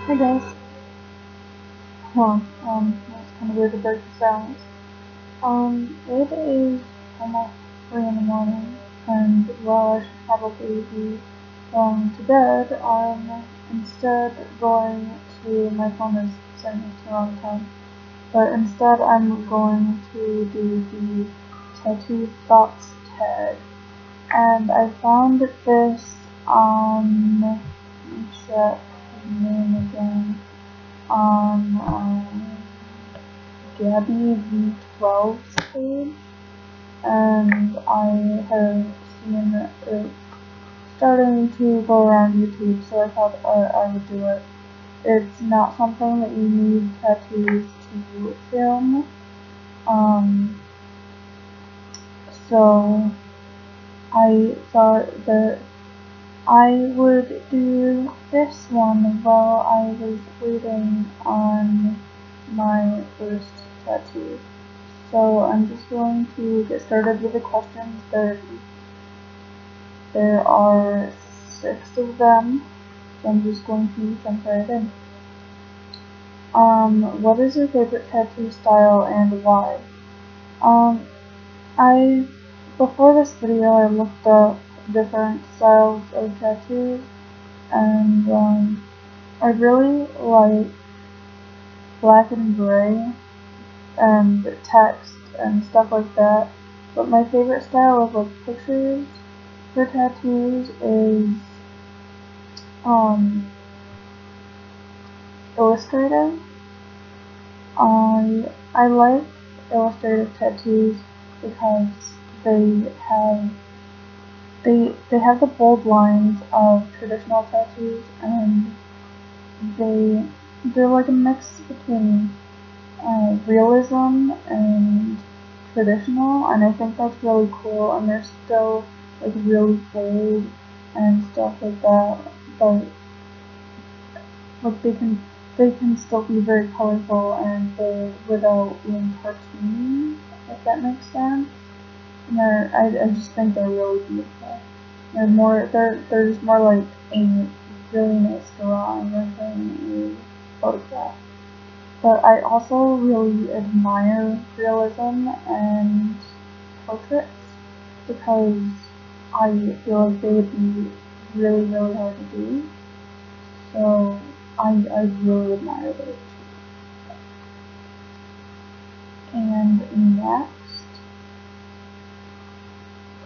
Hey guys. That's kind of weird to break the silence. It is almost 3 in the morning, and while I should probably be going to bed, I'm instead going to, my phone is saying it's the wrong time, but instead I'm going to do the Tattoo Thoughts tag. And I found this on, let me check the name again, on Gabby V12's page, and I have seen it starting to go around YouTube, so I thought I would do it. It's not something that you need tattoos to film, so I thought that I would do this one while I was waiting on my first tattoo. So I'm just going to get started with the questions. There are 6 of them, so I'm just going to jump right in. What is your favorite tattoo style and why? Before this video I looked up different styles of tattoos, and I really like black and gray and text and stuff like that, but my favorite style of like pictures for tattoos is illustrative. I like illustrative tattoos because they have they have the bold lines of traditional tattoos, and they're like a mix between realism and traditional, and I think that's really cool, and they're still like really bold and stuff like that, but like they can still be very colorful and bold without being cartoony, if that makes sense. And I just think they're really beautiful. They're just more like a really nice drawing than a photograph. But I also really admire realism and portraits because I feel like they would be really, really hard to do. So I really admire those. And next,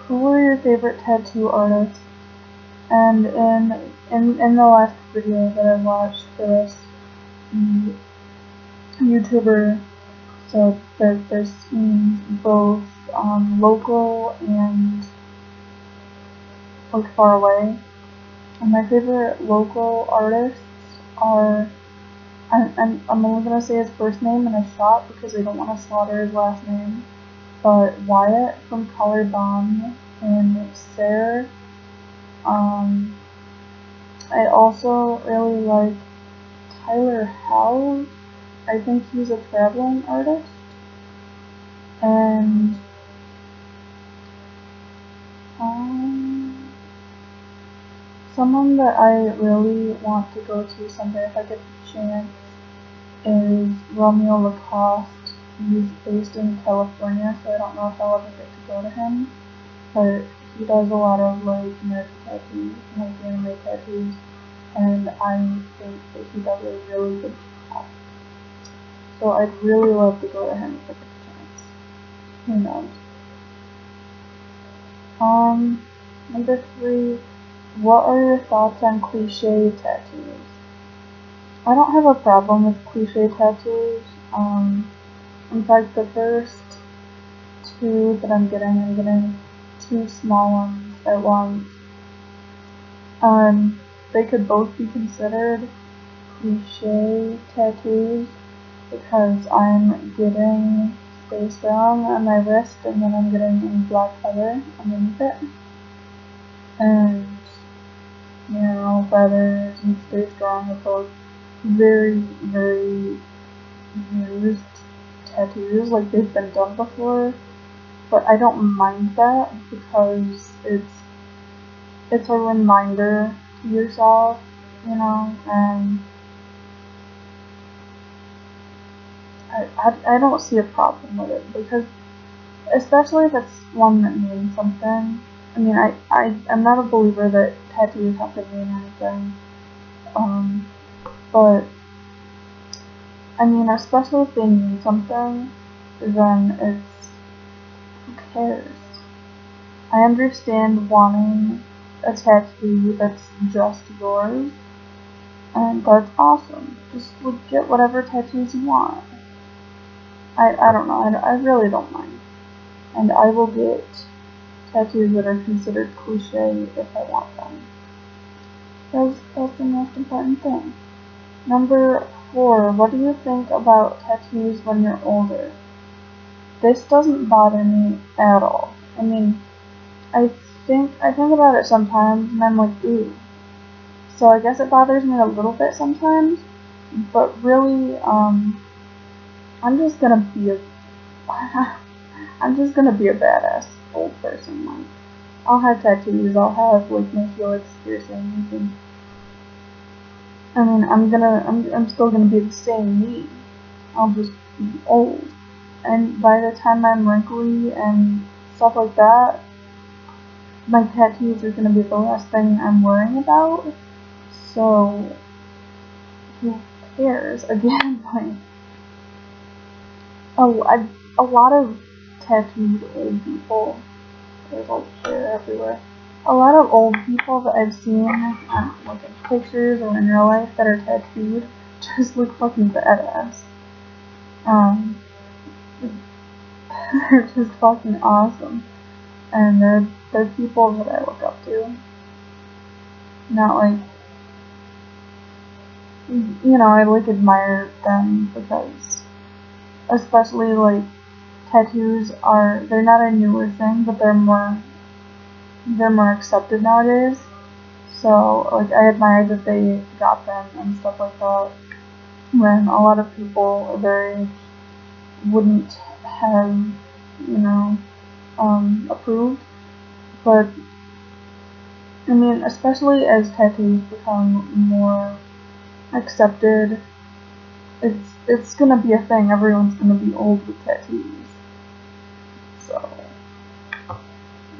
who are your favorite tattoo artists? And in the last video that I watched for this, the YouTuber said that this means both local and like far away. And my favorite local artists are, I'm only gonna say his first name in a shot because I don't want to slaughter his last name, but Wyatt from Color Bomb and Sarah. I also really like Tyler Howe. I think he's a traveling artist, and someone that I really want to go to someday if I get the chance is Romeo Lacoste. He's based in California, so I don't know if I'll ever get to go to him, but he does a lot of like nerd tattoos, like anime tattoos, and I think that he does a really good job. So I'd really love to go to him if I get the chance. Who knows? Number 3, what are your thoughts on cliche tattoos? I don't have a problem with cliche tattoos. In fact, the first 2 that I'm getting 2 small ones at once. They could both be considered cliche tattoos because I'm getting Stay Strong on my wrist, and then I'm getting a black feather underneath it. And, you know, feathers and Stay Strong are both very, very used tattoos, like they've been done before, but I don't mind that because it's a reminder to yourself, you know, and I don't see a problem with it, because especially if it's one that means something. I mean, I'm not a believer that tattoos have to mean anything. But I mean, especially if they mean something, then who cares? I understand wanting a tattoo that's just yours, and that's awesome. Just get whatever tattoos you want. I don't know, I really don't mind. And I will get tattoos that are considered cliche if I want them. That's the most important thing. Number 4, what do you think about tattoos when you're older? This doesn't bother me at all. I mean, I think about it sometimes and I'm like, ooh. So I guess it bothers me a little bit sometimes, but really, I'm just gonna be a badass old person. Like, I'll have tattoos, I'll have like my helix piercings, and I mean, I'm still gonna be the same me. I'll just be old, and by the time I'm wrinkly and stuff like that, my tattoos are gonna be the last thing I'm worrying about. So who cares? Again, like, a lot of tattooed old people. There's like hair everywhere. A lot of old people that I've seen, like in pictures or in real life, that are tattooed, just look fucking badass. They're just fucking awesome, and they're people that I look up to. Not like, I like admire them, because especially like tattoos they're not a newer thing, but they're more accepted nowadays. So like I admire that they got them and stuff like that, when a lot of people their age wouldn't have, approved. But I mean, especially as tattoos become more accepted, it's gonna be a thing. Everyone's gonna be old with tattoos. So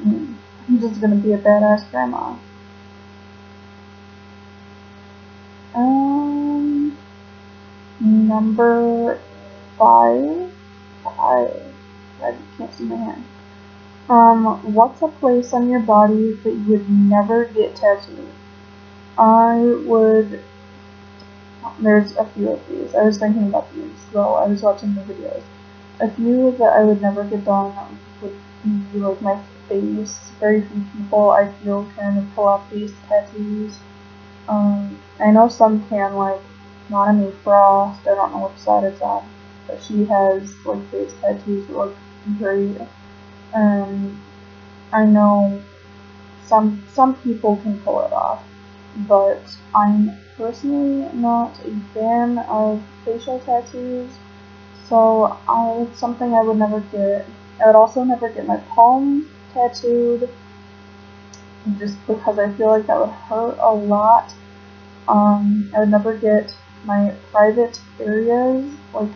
I'm just gonna be a badass grandma. Number 5. I can't see my hand. What's a place on your body that you would never get tattooed? There's a few of these. I was thinking about these while I was watching the videos. A few that I would never get done would be like my face. Very few people I feel can pull off face tattoos. I know some can, like Monomi Frost. I don't know which side it's on, but she has like face tattoos that look great. I know some people can pull it off, but I'm personally not a fan of facial tattoos, so it's something I would never get. I would also never get my palms tattooed, just because I feel like that would hurt a lot. I would never get my private areas, or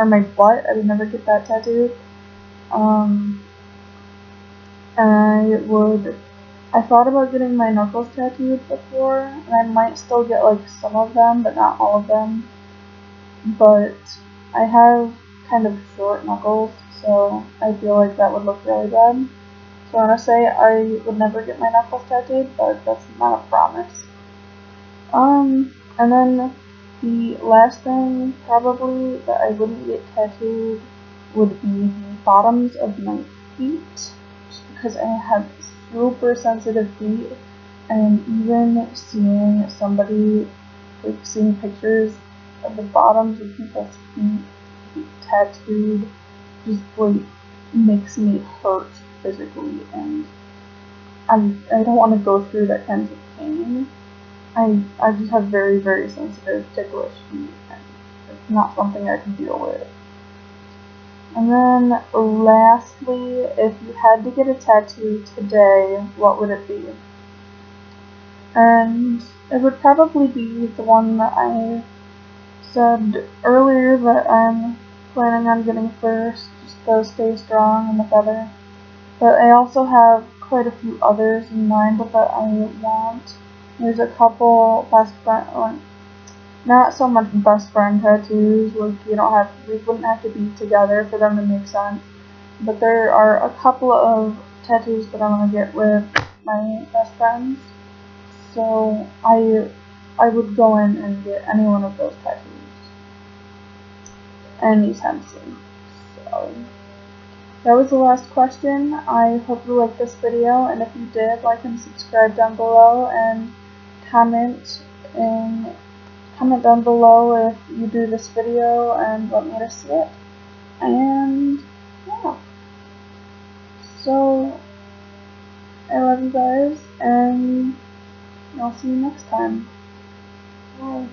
my butt. I would never get that tattooed. I thought about getting my knuckles tattooed before, and I might still get like some of them, but not all of them. But I have kind of short knuckles, so I feel like that would look really bad. So I want to say I would never get my knuckles tattooed, but that's not a promise. And then the last thing probably that I wouldn't get tattooed would be the bottoms of my feet, just because I have super sensitive feet, and even seeing pictures of the bottoms of people's feet tattooed just like makes me hurt physically, and I don't want to go through that kind of pain. I just have very, very sensitive, ticklish feet, and it's not something I can deal with. And then lastly, if you had to get a tattoo today, what would it be? And it would probably be the one that I said earlier that I'm planning on getting first, just to stay strong in the feather. But I also have quite a few others in mind that I want. There's a couple best friend, not so much best friend tattoos, like we wouldn't have to be together for them to make sense. But there are a couple of tattoos that I want to get with my best friends. So I would go in and get any one of those tattoos anytime soon. So that was the last question. I hope you liked this video, and if you did, like and subscribe down below, and comment in comment down below if you do this video and want me to see it. And yeah, so I love you guys, and I'll see you next time. Bye.